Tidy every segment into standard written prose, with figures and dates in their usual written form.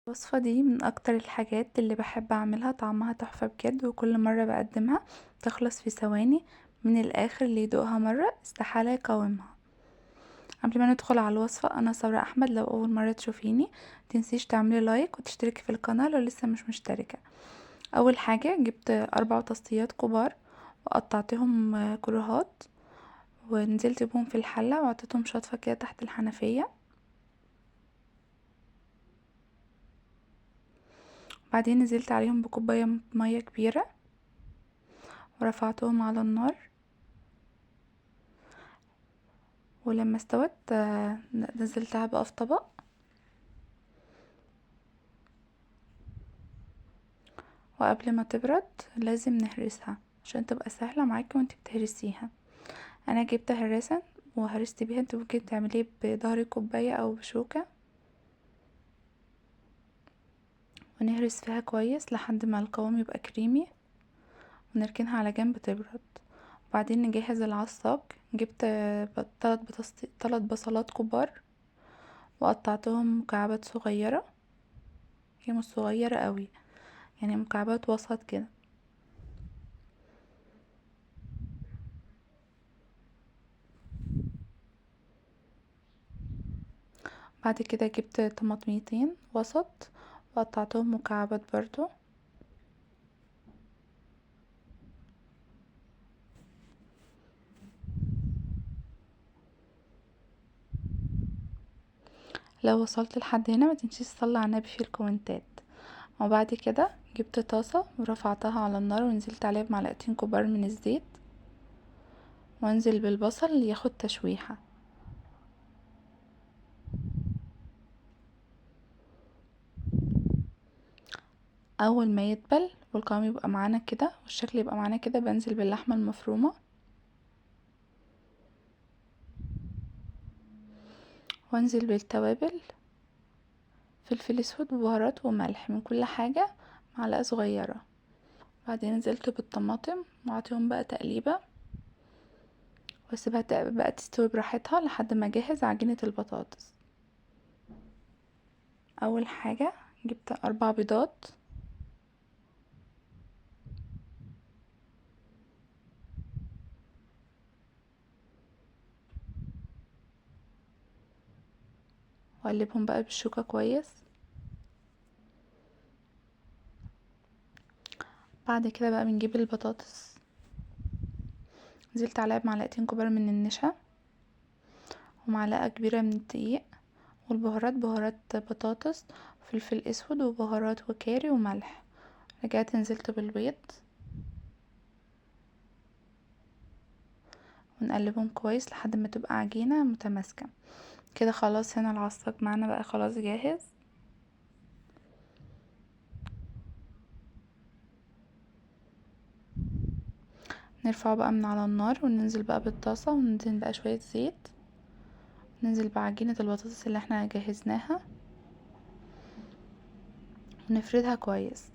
الوصفة دي من اكتر الحاجات اللي بحب اعملها، طعمها تحفة بجد، وكل مرة بقدمها تخلص في ثواني. من الاخر اللي يدوقها مرة استحالة يقاومها. قبل ما ندخل على الوصفة، انا سارة احمد. لو اول مرة تشوفيني متنسيش تعملي لايك وتشتركي في القناة لو لسه مش مشتركة. اول حاجة جبت 4 بطاطسيات كبار وقطعتهم كروهات، ونزلت بهم في الحلة وعطيتهم شطفة كده تحت الحنفية. بعدين نزلت عليهم بكوباية مية كبيرة ورفعتهم على النار. ولما استوت نزلتها بقى في طبق. وقبل ما تبرد لازم نهرسها عشان تبقى سهلة معاكي وانت بتهرسيها. انا جبت هراسة وهرست بيها، انت ممكن تعمليه بظهر كوباية او بشوكة، ونهرس فيها كويس لحد ما القوام يبقى كريمي، ونركنها على جنب تبرد. وبعدين نجهز العصاج. جبت 3 بصلات كبار وقطعتهم مكعبات صغيرة، هي مش صغيرة قوي، يعني مكعبات وسط كده. بعد كده جبت طماطميتين وسط وقطعتهم مكعبات برضو. لو وصلت لحد هنا ما تنسيش تصلي على النبي في الكومنتات. وبعد كده جبت طاسة ورفعتها على النار ونزلت عليها بمعلقتين كبار من الزيت، وانزل بالبصل ياخد تشويحة. اول ما يدبل والقوام يبقى معانا كده والشكل يبقى معانا كده، بنزل باللحمة المفرومة، وانزل بالتوابل، فلفل اسود وبهارات وملح من كل حاجة، معلقة صغيرة. بعدين نزلت بالطماطم وعطيهم بقى تقليبة، واسيبها بقى تستوي براحتها لحد ما اجهز عجينة البطاطس. اول حاجة جبت 4 بيضات، واقلبهم بقى بالشوكة كويس. بعد كده بقى بنجيب البطاطس، نزلت عليها بمعلقتين كبار من النشا ومعلقة كبيرة من الدقيق، والبهارات بهارات بطاطس، فلفل اسود وبهارات وكاري وملح. رجعت نزلت بالبيض ونقلبهم كويس لحد ما تبقى عجينة متماسكة كده. خلاص هنا العصاج معانا بقى خلاص جاهز. نرفعه بقى من على النار وننزل بقى بالطاسة وننزل بقى شوية زيت، ننزل بعجينة البطاطس اللي احنا جهزناها ونفردها كويس.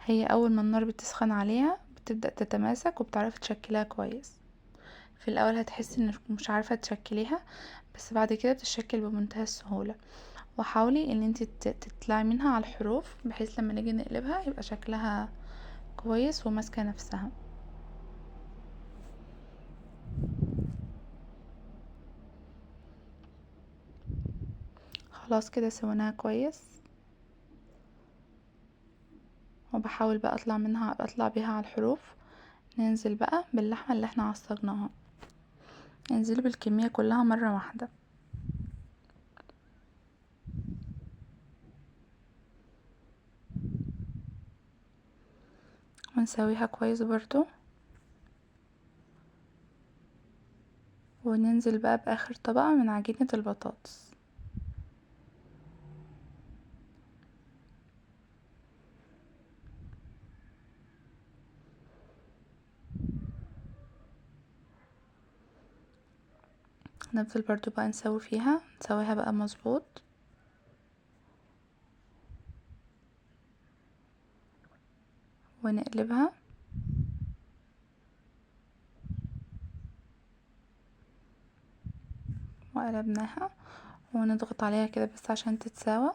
هي اول ما النار بتسخن عليها بتبدأ تتماسك وبتعرفي تشكلها كويس. في الاول هتحسي انك مش عارفة تشكليها، بس بعد كده بتتشكل بمنتهى السهولة. وحاولي ان انت تطلعي منها على الحروف بحيث لما نيجي نقلبها يبقى شكلها كويس وماسكة نفسها. خلاص كده سويناها كويس، وبحاول بقى اطلع بيها على الحروف. ننزل بقى باللحمة اللي احنا عصجناها، انزلي بالكمية كلها مرة واحدة، ونسويها كويس برضو. وننزل بقى باخر طبقة من عجينة البطاطس. نفضل برضو بقى نسوي فيها، نسويها بقى مظبوط. ونقلبها. وقلبناها ونضغط عليها كده بس عشان تتساوى،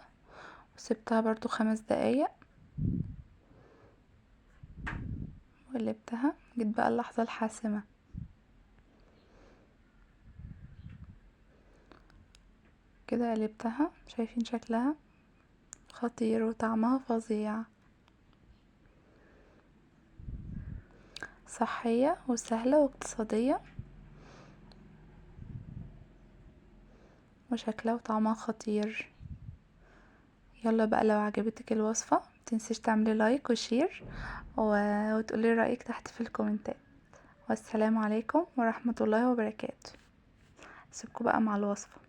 وسبتها برضو 5 دقايق وقلبتها. جيت بقى اللحظة الحاسمة، كده قلبتها. شايفين شكلها خطير وطعمها فظيع، صحية وسهلة واقتصادية، وشكلها وطعمها خطير. يلا بقى لو عجبتك الوصفة متنسيش تعملي لايك وشير وتقولي رأيك تحت في الكومنتات. والسلام عليكم ورحمة الله وبركاته. سيبكم بقى مع الوصفة.